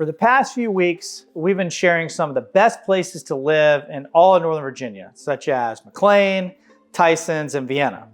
For the past few weeks, we've been sharing some of the best places to live in all of Northern Virginia, such as McLean, Tysons, and Vienna.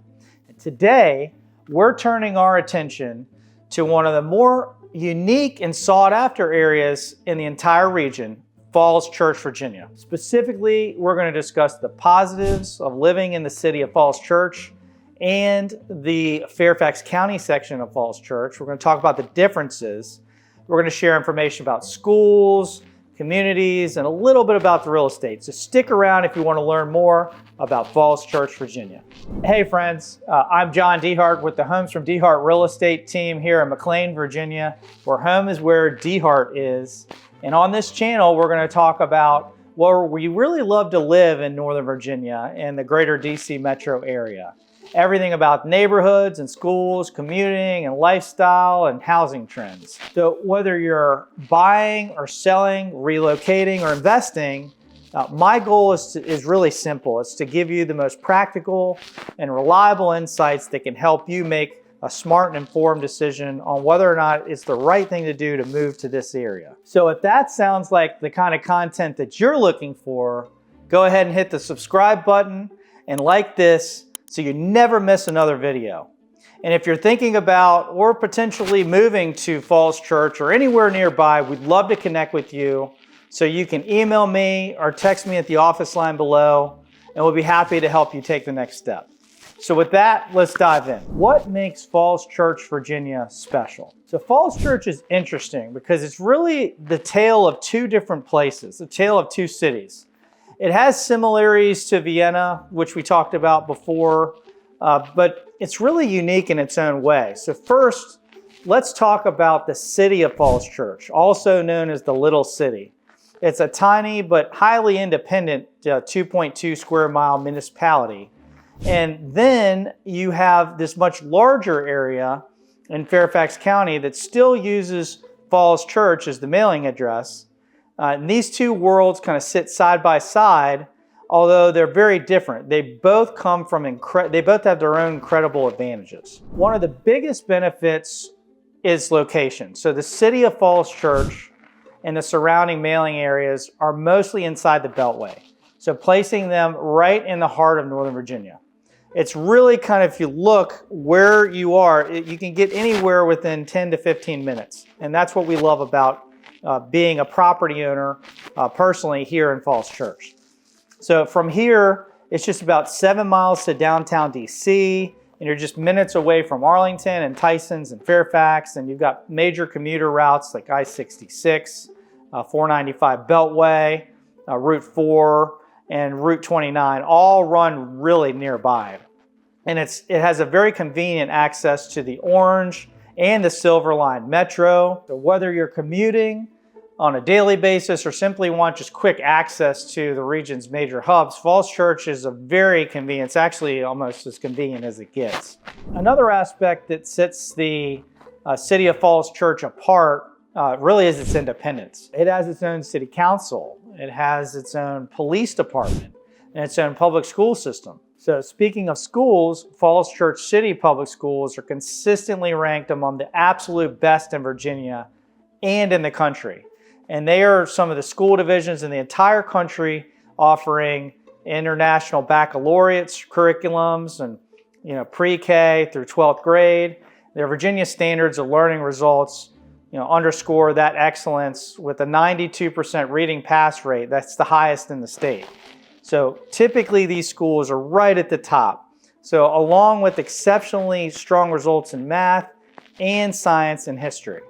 And today, we're turning our attention to one of the more unique and sought after areas in the entire region, Falls Church, Virginia. Specifically, we're going to discuss the positives of living in the city of Falls Church and the Fairfax County section of Falls Church. We're going to talk about the differences. We're going to share information about schools, communities, and a little bit about the real estate. So stick around if you want to learn more about Falls Church, Virginia. Hey friends, I'm John Dehart with the Homes from Dehart Real Estate team here in McLean, Virginia, where home is where Dehart is. And on this channel, we're going to talk about where we really love to live in Northern Virginia and the greater DC metro area. Everything about neighborhoods and schools, commuting and lifestyle and housing trends. So whether you're buying or selling, relocating or investing, my goal is really simple. It's to give you the most practical and reliable insights that can help you make a smart and informed decision on whether or not it's the right thing to do to move to this area. So if that sounds like the kind of content that you're looking for, go ahead and hit the subscribe button and like this so you never miss another video. And if you're thinking about or potentially moving to Falls Church or anywhere nearby, we'd love to connect with you. So you can email me or text me at the office line below, and we'll be happy to help you take the next step. So with that, let's dive in. What makes Falls Church, Virginia special? So Falls Church is interesting because it's really the tale of two different places, the tale of two cities. It has similarities to Vienna, which we talked about before, but it's really unique in its own way. So first, let's talk about the city of Falls Church, also known as the Little City. It's a tiny but highly independent 2.2 square mile municipality. And then you have this much larger area in Fairfax County that still uses Falls Church as the mailing address. And these two worlds kind of sit side by side, although they're very different. They both come from they both have their own incredible advantages. One of the biggest benefits is location. So the city of Falls Church and the surrounding mailing areas are mostly inside the Beltway. So placing them right in the heart of Northern Virginia. It's really kind of, if you look where you are, you can get anywhere within 10 to 15 minutes. And that's what we love about being a property owner personally here in Falls Church. So from here, it's just about 7 miles to downtown DC, and you're just minutes away from Arlington and Tysons and Fairfax, and you've got major commuter routes like I-66, 495 Beltway, Route 4, and Route 29, all run really nearby. And it has a very convenient access to the Orange and the Silver Line Metro. So whether you're commuting on a daily basis or simply want just quick access to the region's major hubs, Falls Church is a very convenient, it's actually almost as convenient as it gets. Another aspect that sets the city of Falls Church apart really is its independence. It has its own city council, it has its own police department, and its own public school system. So speaking of schools, Falls Church City Public Schools are consistently ranked among the absolute best in Virginia and in the country. And they are some of the school divisions in the entire country offering international baccalaureate curriculums and pre-K through 12th grade. Their Virginia standards of learning results underscore that excellence with a 92% reading pass rate. That's the highest in the state. So typically these schools are right at the top. So along with exceptionally strong results in math and science and history.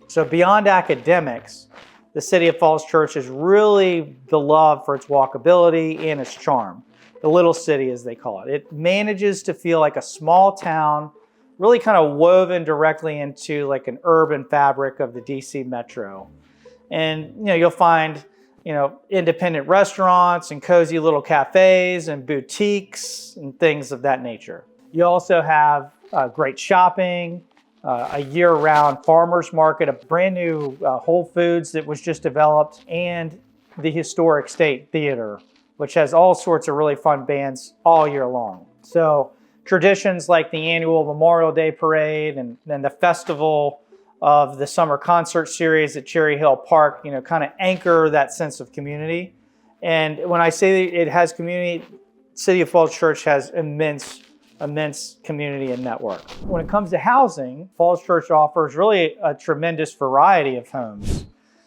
So beyond academics, the city of Falls Church is really beloved for its walkability and its charm. The little city, as they call it. It manages to feel like a small town, really kind of woven directly into like an urban fabric of the DC metro. And you'll find independent restaurants and cozy little cafes and boutiques and things of that nature. You also have great shopping, a year-round farmers market, a brand new Whole Foods that was just developed, and the historic State Theater, which has all sorts of really fun bands all year long. So traditions like the annual Memorial Day Parade and the festival of the summer concert series at Cherry Hill Park, kind of anchor that sense of community. And when I say it has community, City of Falls Church has immense community and network. When it comes to housing, Falls Church offers really a tremendous variety of homes.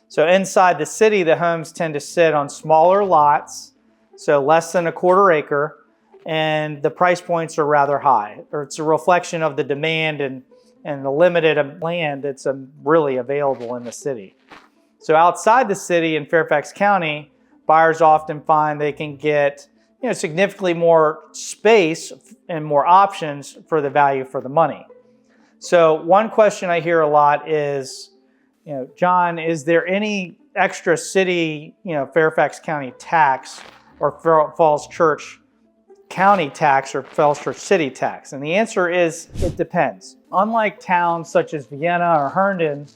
So inside the city, the homes tend to sit on smaller lots, so less than a quarter acre, and the price points are rather high. Or it's a reflection of the demand and the limited land that's really available in the city. So outside the city in Fairfax County, buyers often find they can get significantly more space and more options for the value for the money. So one question I hear a lot is, John, is there any extra city, Fairfax County tax or Falls Church County tax or Falls Church City tax? And the answer is, it depends. Unlike towns such as Vienna or Herndon,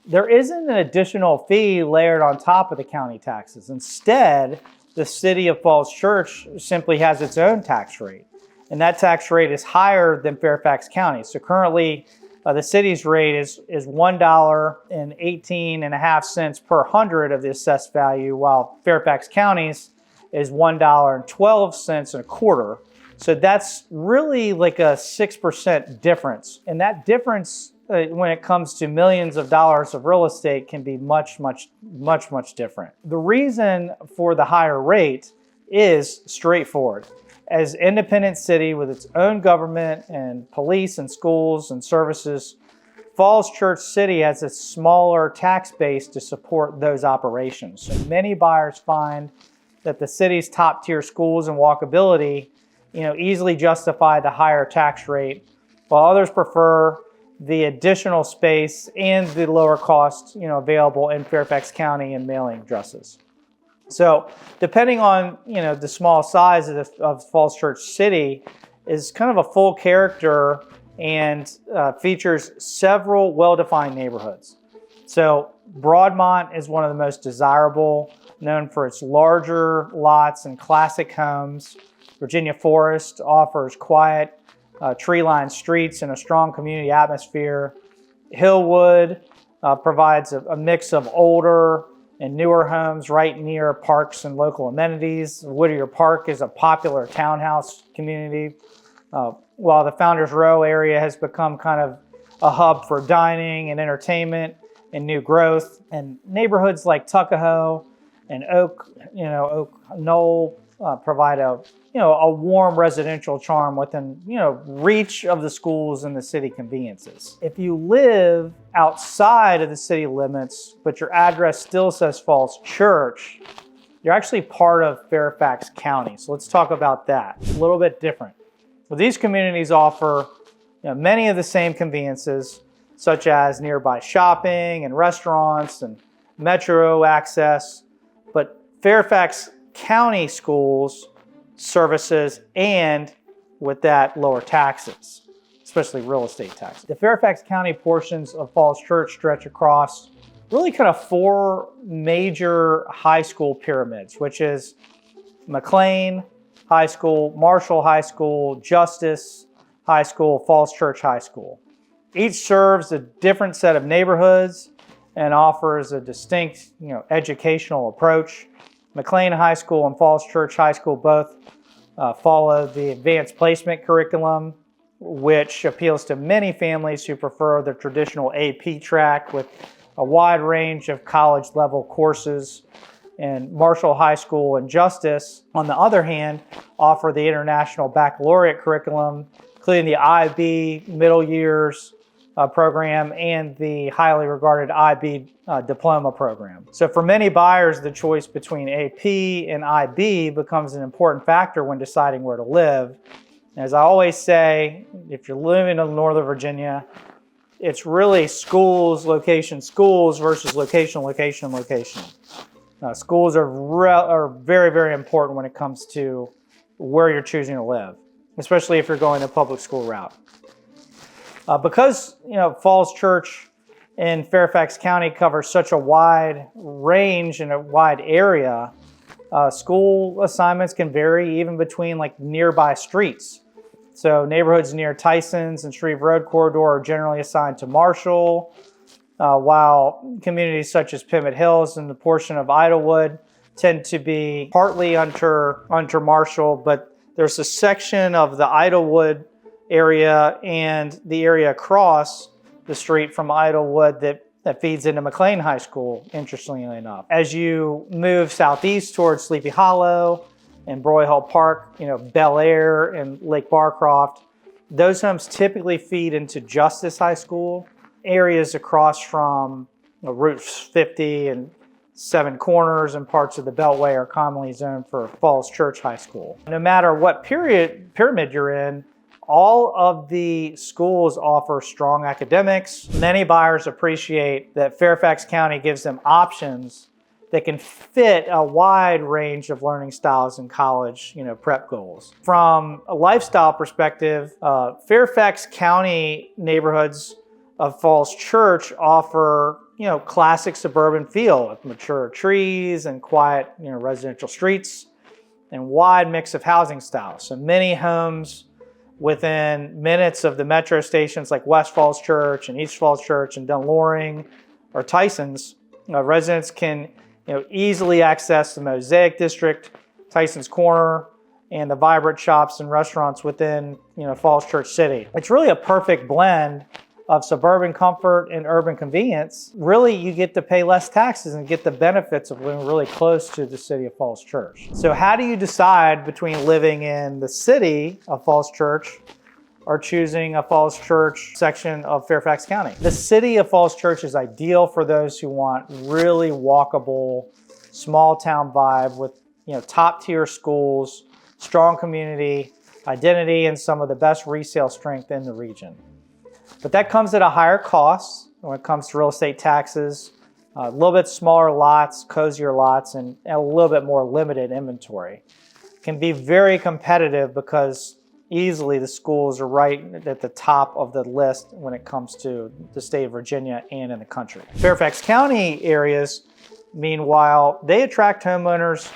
there isn't an additional fee layered on top of the county taxes. Instead, the City of Falls Church simply has its own tax rate, and that tax rate is higher than Fairfax County. So currently, the city's rate is $1.18.5 per hundred of the assessed value, while Fairfax County's is $1.12 and a quarter. So that's really like a 6% difference, and that difference, when it comes to millions of dollars of real estate, can be much different. The reason for the higher rate is straightforward. As independent city with its own government and police and schools and services, Falls Church City has a smaller tax base to support those operations. So many buyers find that the city's top tier schools and walkability, easily justify the higher tax rate, while others prefer the additional space and the lower cost, available in Fairfax County and mailing addresses. So depending on, the small size of Falls Church City, is kind of a full character and features several well-defined neighborhoods. So Broadmont is one of the most desirable, known for its larger lots and classic homes. Virginia Forest offers quiet, tree-lined streets and a strong community atmosphere. Hillwood provides a mix of older and newer homes right near parks and local amenities. Whittier Park is a popular townhouse community, while the Founders Row area has become kind of a hub for dining and entertainment and new growth. And neighborhoods like Tuckahoe and Oak Knoll provide a warm residential charm within, reach of the schools and the city conveniences. If you live outside of the city limits, but your address still says Falls Church, you're actually part of Fairfax County. So let's talk about that. It's a little bit different. Well, these communities offer many of the same conveniences, such as nearby shopping and restaurants and metro access, but Fairfax County schools, services, and with that, lower taxes, especially real estate taxes. The Fairfax County portions of Falls Church stretch across really kind of four major high school pyramids, which is McLean High School, Marshall High School, Justice High School, Falls Church High School. Each serves a different set of neighborhoods and offers a distinct, educational approach. McLean High School and Falls Church High School both follow the advanced placement curriculum, which appeals to many families who prefer the traditional AP track with a wide range of college-level courses. And Marshall High School and Justice, on the other hand, offer the International Baccalaureate curriculum, including the IB middle years program and the highly regarded IB diploma program. So for many buyers, the choice between AP and IB becomes an important factor when deciding where to live. As I always say, if you're living in Northern Virginia, it's really schools versus location. Schools are very, very important when it comes to where you're choosing to live, especially if you're going the public school route. Because Falls Church in Fairfax County covers such a wide range and a wide area, school assignments can vary even between nearby streets. So neighborhoods near Tyson's and Shreve Road corridor are generally assigned to Marshall. while communities such as Pemmon Hills and the portion of Idlewood tend to be partly under Marshall, but there's a section of the Idlewood area and the area across the street from Idlewood that feeds into McLean High School, interestingly enough. As you move southeast towards Sleepy Hollow and Broyhill Park, Bel Air and Lake Barcroft, those homes typically feed into Justice High School. Areas across from Route 50 and Seven Corners and parts of the Beltway are commonly zoned for Falls Church High School. No matter what pyramid you're in, all of the schools offer strong academics. Many buyers appreciate that Fairfax County gives them options that can fit a wide range of learning styles and college, prep goals. From a lifestyle perspective, Fairfax County neighborhoods of Falls Church offer, classic suburban feel with mature trees and quiet, residential streets and wide mix of housing styles. So many homes within minutes of the metro stations like West Falls Church and East Falls Church and Dunloring or Tysons, residents can easily access the Mosaic District, Tysons Corner, and the vibrant shops and restaurants within Falls Church City. It's really a perfect blend of suburban comfort and urban convenience. Really, you get to pay less taxes and get the benefits of living really close to the city of Falls Church. So how do you decide between living in the city of Falls Church or choosing a Falls Church section of Fairfax County? The city of Falls Church is ideal for those who want really walkable, small town vibe with top tier schools, strong community, identity, and some of the best resale strength in the region. But that comes at a higher cost when it comes to real estate taxes, a little bit smaller lots, cozier lots, and a little bit more limited inventory. It can be very competitive because easily the schools are right at the top of the list when it comes to the state of Virginia and in the country. Fairfax County areas, meanwhile, they attract homeowners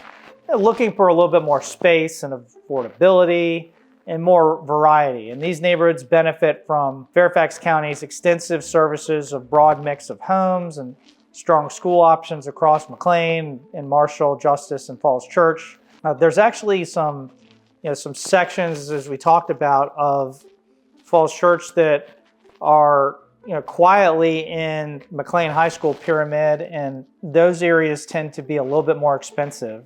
looking for a little bit more space and affordability and more variety. And these neighborhoods benefit from Fairfax County's extensive services of broad mix of homes and strong school options across McLean and Marshall, Justice, and Falls Church. There's actually some sections, as we talked about, of Falls Church that are quietly in McLean High School pyramid, and those areas tend to be a little bit more expensive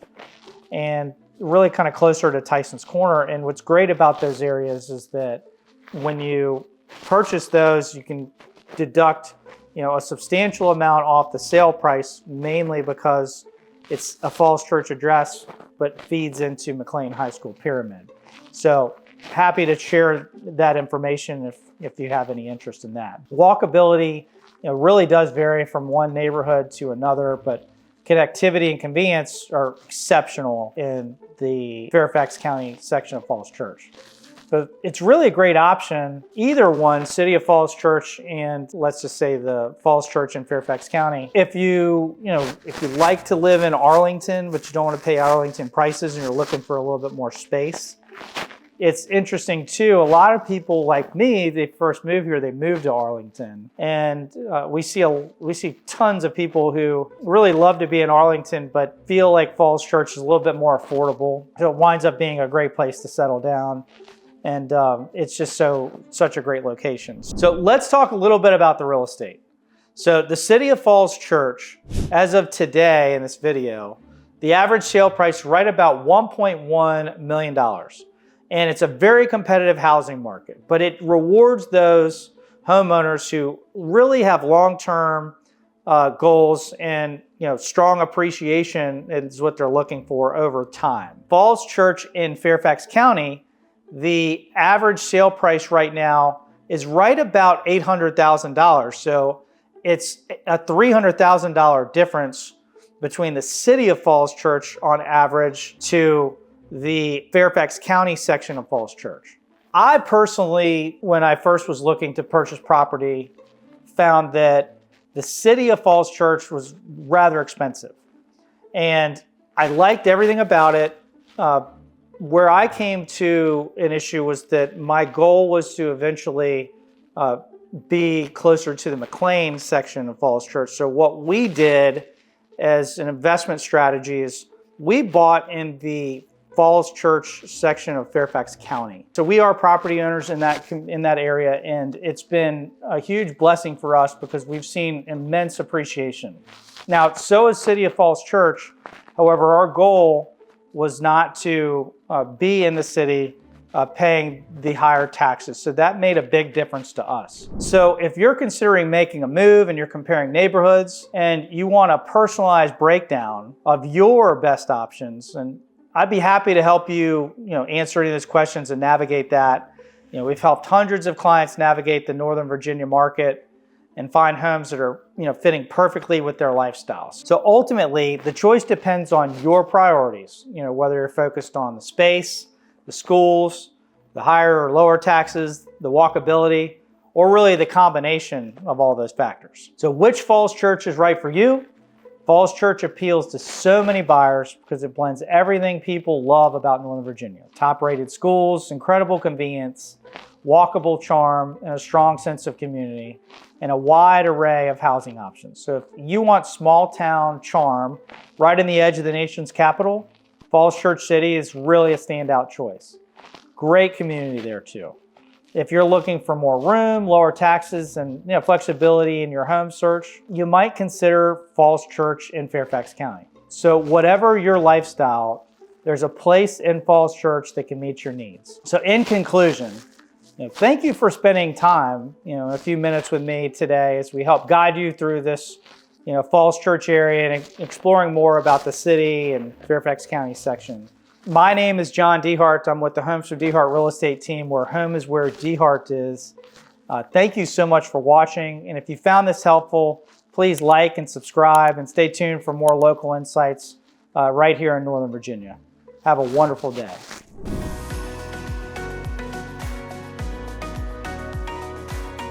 and really kind of closer to Tysons Corner. And what's great about those areas is that when you purchase those, you can deduct a substantial amount off the sale price, mainly because it's a Falls Church address, but feeds into McLean High School pyramid. So happy to share that information if you have any interest in that. Walkability really does vary from one neighborhood to another, but connectivity and convenience are exceptional in the Fairfax County section of Falls Church. So it's really a great option, either one, City of Falls Church and let's just say the Falls Church in Fairfax County. If you like to live in Arlington, but you don't want to pay Arlington prices and you're looking for a little bit more space, it's interesting too. A lot of people like me, they first move here, they move to Arlington, and we see tons of people who really love to be in Arlington, but feel like Falls Church is a little bit more affordable. So it winds up being a great place to settle down, and it's just such a great location. So let's talk a little bit about the real estate. So the City of Falls Church, as of today in this video, the average sale price is right about $1.1 million. And it's a very competitive housing market, but it rewards those homeowners who really have long-term goals and strong appreciation is what they're looking for over time. Falls Church in Fairfax County, the average sale price right now is right about $800,000. So it's a $300,000 difference between the City of Falls Church on average to the Fairfax County section of Falls Church. I personally, when I first was looking to purchase property, found that the City of Falls Church was rather expensive. And I liked everything about it. Where I came to an issue was that my goal was to eventually be closer to the McLean section of Falls Church. So what we did as an investment strategy is we bought in the Falls Church section of Fairfax County. So we are property owners in that area, and it's been a huge blessing for us because we've seen immense appreciation. Now, so is City of Falls Church. However, our goal was not to be in the city paying the higher taxes. So that made a big difference to us. So if you're considering making a move and you're comparing neighborhoods and you want a personalized breakdown of your best options, and I'd be happy to help you, answer any of those questions and navigate that. We've helped hundreds of clients navigate the Northern Virginia market and find homes that are, fitting perfectly with their lifestyles. So ultimately, the choice depends on your priorities, whether you're focused on the space, the schools, the higher or lower taxes, the walkability, or really the combination of all those factors. So which Falls Church is right for you? Falls Church appeals to so many buyers because it blends everything people love about Northern Virginia. Top-rated schools, incredible convenience, walkable charm, and a strong sense of community, and a wide array of housing options. So if you want small-town charm right in the edge of the nation's capital, Falls Church City is really a standout choice. Great community there too. If you're looking for more room, lower taxes, and flexibility in your home search, you might consider Falls Church in Fairfax County. So whatever your lifestyle, there's a place in Falls Church that can meet your needs. So in conclusion, thank you for spending time, a few minutes with me today as we help guide you through this, Falls Church area and exploring more about the city and Fairfax County section. My name is John Dehart. I'm with the Homes for Dehart Real Estate team, where home is where Dehart is. Thank you so much for watching. And if you found this helpful, please like and subscribe and stay tuned for more local insights right here in Northern Virginia. Have a wonderful day.